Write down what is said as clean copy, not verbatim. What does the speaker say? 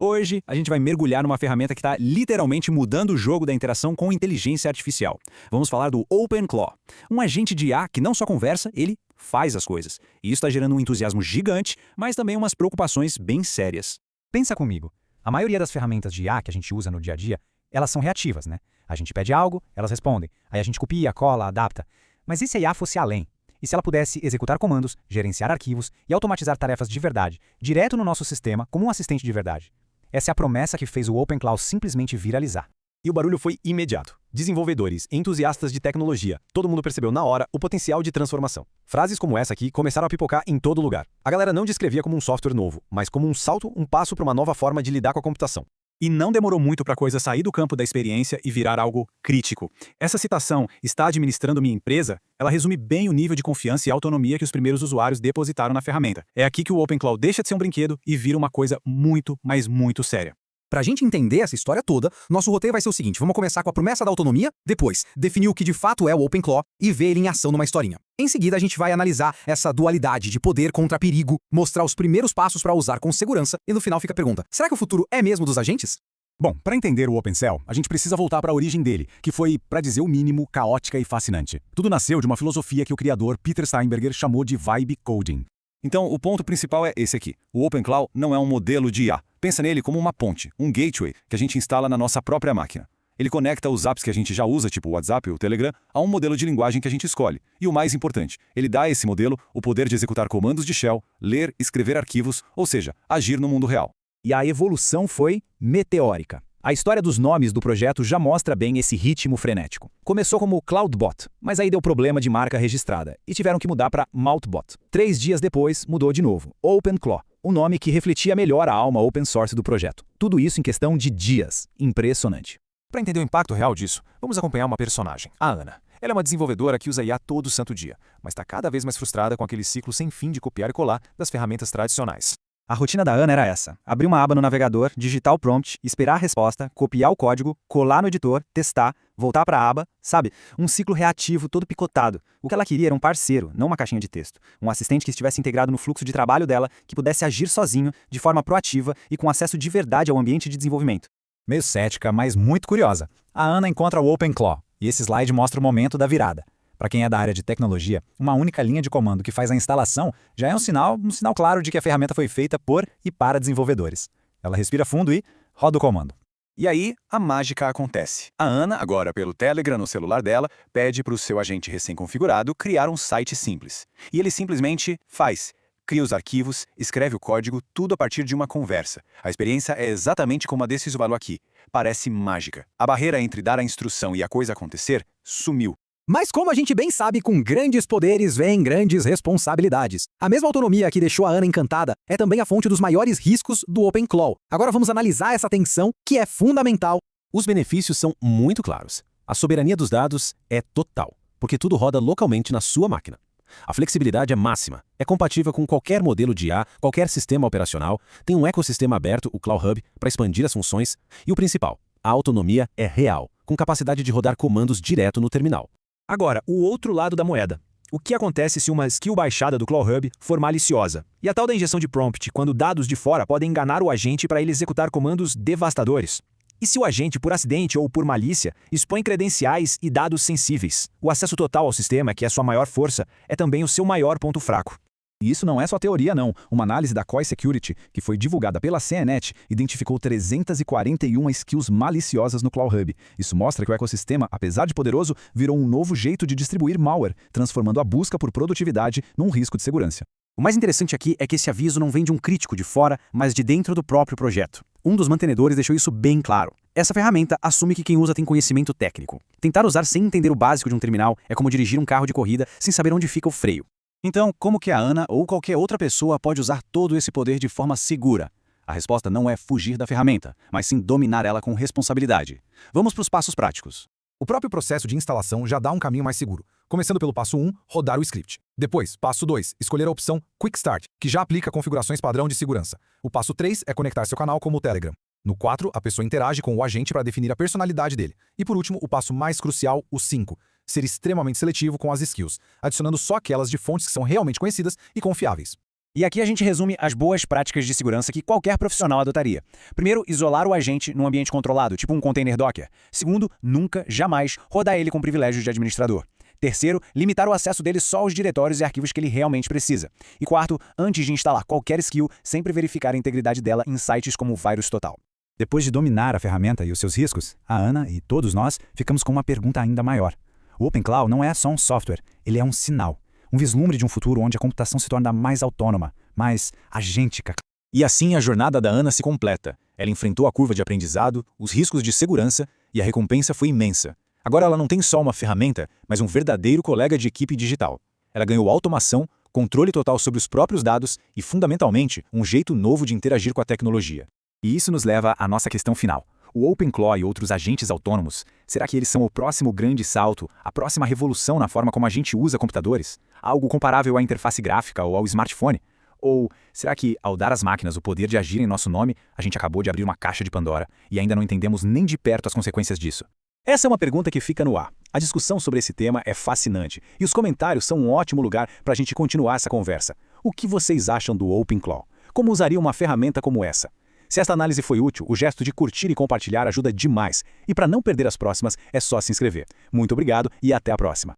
Hoje, a gente vai mergulhar numa ferramenta que está literalmente mudando o jogo da interação com inteligência artificial. Vamos falar do OpenClaw, um agente de IA que não só conversa, ele faz as coisas. E isso está gerando um entusiasmo gigante, mas também umas preocupações bem sérias. Pensa comigo, a maioria das ferramentas de IA que a gente usa no dia a dia, elas são reativas, né? A gente pede algo, elas respondem, aí a gente copia, cola, adapta. Mas e se a IA fosse além? E se ela pudesse executar comandos, gerenciar arquivos e automatizar tarefas de verdade, direto no nosso sistema, como um assistente de verdade? Essa é a promessa que fez o OpenClaw simplesmente viralizar. E o barulho foi imediato. Desenvolvedores, entusiastas de tecnologia, todo mundo percebeu na hora o potencial de transformação. Frases como essa aqui começaram a pipocar em todo lugar. A galera não descrevia como um software novo, mas como um salto, um passo para uma nova forma de lidar com a computação. E não demorou muito para a coisa sair do campo da experiência e virar algo crítico. Essa citação, "está administrando minha empresa", ela resume bem o nível de confiança e autonomia que os primeiros usuários depositaram na ferramenta. É aqui que o OpenClaw deixa de ser um brinquedo e vira uma coisa muito, mas muito séria. Pra gente entender essa história toda, nosso roteiro vai ser o seguinte: vamos começar com a promessa da autonomia, depois definir o que de fato é o OpenClaw e ver ele em ação numa historinha. Em seguida, a gente vai analisar essa dualidade de poder contra perigo, mostrar os primeiros passos para usar com segurança e no final fica a pergunta: será que o futuro é mesmo dos agentes? Bom, para entender o OpenCell, a gente precisa voltar para a origem dele, que foi, para dizer o mínimo, caótica e fascinante. Tudo nasceu de uma filosofia que o criador Peter Steinberger chamou de vibe coding. Então, o ponto principal é esse aqui. O OpenClaw não é um modelo de IA. Pensa nele como uma ponte, um gateway, que a gente instala na nossa própria máquina. Ele conecta os apps que a gente já usa, tipo o WhatsApp ou o Telegram, a um modelo de linguagem que a gente escolhe. E o mais importante, ele dá a esse modelo o poder de executar comandos de shell, ler, escrever arquivos, ou seja, agir no mundo real. E a evolução foi meteórica. A história dos nomes do projeto já mostra bem esse ritmo frenético. Começou como Cloudbot, mas aí deu problema de marca registrada e tiveram que mudar para Maltbot. 3 dias depois, mudou de novo, OpenClaw, o nome que refletia melhor a alma open source do projeto. Tudo isso em questão de dias. Impressionante. Para entender o impacto real disso, vamos acompanhar uma personagem, a Ana. Ela é uma desenvolvedora que usa IA todo santo dia, mas está cada vez mais frustrada com aquele ciclo sem fim de copiar e colar das ferramentas tradicionais. A rotina da Ana era essa: abrir uma aba no navegador, digitar o prompt, esperar a resposta, copiar o código, colar no editor, testar, voltar para a aba, sabe? Um ciclo reativo todo picotado. O que ela queria era um parceiro, não uma caixinha de texto. Um assistente que estivesse integrado no fluxo de trabalho dela, que pudesse agir sozinho, de forma proativa e com acesso de verdade ao ambiente de desenvolvimento. Meio cética, mas muito curiosa. A Ana encontra o OpenClaw, e esse slide mostra o momento da virada. Para quem é da área de tecnologia, uma única linha de comando que faz a instalação já é um sinal claro de que a ferramenta foi feita por e para desenvolvedores. Ela respira fundo e roda o comando. E aí, a mágica acontece. A Ana, agora pelo Telegram no celular dela, pede para o seu agente recém-configurado criar um site simples. E ele simplesmente faz. Cria os arquivos, escreve o código, tudo a partir de uma conversa. A experiência é exatamente como a desse usuário aqui. Parece mágica. A barreira entre dar a instrução e a coisa acontecer sumiu. Mas como a gente bem sabe, com grandes poderes vem grandes responsabilidades. A mesma autonomia que deixou a Ana encantada é também a fonte dos maiores riscos do OpenClaw. Agora vamos analisar essa tensão, que é fundamental. Os benefícios são muito claros. A soberania dos dados é total, porque tudo roda localmente na sua máquina. A flexibilidade é máxima, é compatível com qualquer modelo de IA, qualquer sistema operacional, tem um ecossistema aberto, o Cloud Hub, para expandir as funções, e o principal, a autonomia é real, com capacidade de rodar comandos direto no terminal. Agora, o outro lado da moeda. O que acontece se uma skill baixada do Cloud Hub for maliciosa? E a tal da injeção de prompt, quando dados de fora podem enganar o agente para ele executar comandos devastadores? E se o agente, por acidente ou por malícia, expõe credenciais e dados sensíveis? O acesso total ao sistema, que é sua maior força, é também o seu maior ponto fraco. E isso não é só teoria, não. Uma análise da Koi Security, que foi divulgada pela CNET, identificou 341 skills maliciosas no Cloud Hub. Isso mostra que o ecossistema, apesar de poderoso, virou um novo jeito de distribuir malware, transformando a busca por produtividade num risco de segurança. O mais interessante aqui é que esse aviso não vem de um crítico de fora, mas de dentro do próprio projeto. Um dos mantenedores deixou isso bem claro. Essa ferramenta assume que quem usa tem conhecimento técnico. Tentar usar sem entender o básico de um terminal é como dirigir um carro de corrida sem saber onde fica o freio. Então, como que a Ana ou qualquer outra pessoa pode usar todo esse poder de forma segura? A resposta não é fugir da ferramenta, mas sim dominar ela com responsabilidade. Vamos para os passos práticos. O próprio processo de instalação já dá um caminho mais seguro. Começando pelo passo 1, rodar o script. Depois, passo 2, escolher a opção Quick Start, que já aplica configurações padrão de segurança. O passo 3 é conectar seu canal como o Telegram. No 4, a pessoa interage com o agente para definir a personalidade dele. E por último, o passo mais crucial, o 5, ser extremamente seletivo com as skills, adicionando só aquelas de fontes que são realmente conhecidas e confiáveis. E aqui a gente resume as boas práticas de segurança que qualquer profissional adotaria. Primeiro, isolar o agente num ambiente controlado, tipo um container Docker. Segundo, nunca, jamais, rodar ele com privilégios de administrador. Terceiro, limitar o acesso dele só aos diretórios e arquivos que ele realmente precisa. E quarto, antes de instalar qualquer skill, sempre verificar a integridade dela em sites como o VirusTotal. Depois de dominar a ferramenta e os seus riscos, a Ana e todos nós ficamos com uma pergunta ainda maior. O OpenCloud não é só um software, ele é um sinal. Um vislumbre de um futuro onde a computação se torna mais autônoma, mais agêntica. E assim a jornada da Ana se completa. Ela enfrentou a curva de aprendizado, os riscos de segurança e a recompensa foi imensa. Agora ela não tem só uma ferramenta, mas um verdadeiro colega de equipe digital. Ela ganhou automação, controle total sobre os próprios dados e, fundamentalmente, um jeito novo de interagir com a tecnologia. E isso nos leva à nossa questão final. O OpenClaw e outros agentes autônomos, será que eles são o próximo grande salto, a próxima revolução na forma como a gente usa computadores? Algo comparável à interface gráfica ou ao smartphone? Ou será que, ao dar às máquinas o poder de agir em nosso nome, a gente acabou de abrir uma caixa de Pandora e ainda não entendemos nem de perto as consequências disso? Essa é uma pergunta que fica no ar. A discussão sobre esse tema é fascinante e os comentários são um ótimo lugar para a gente continuar essa conversa. O que vocês acham do OpenClaw? Como usaria uma ferramenta como essa? Se esta análise foi útil, o gesto de curtir e compartilhar ajuda demais. E para não perder as próximas, é só se inscrever. Muito obrigado e até a próxima.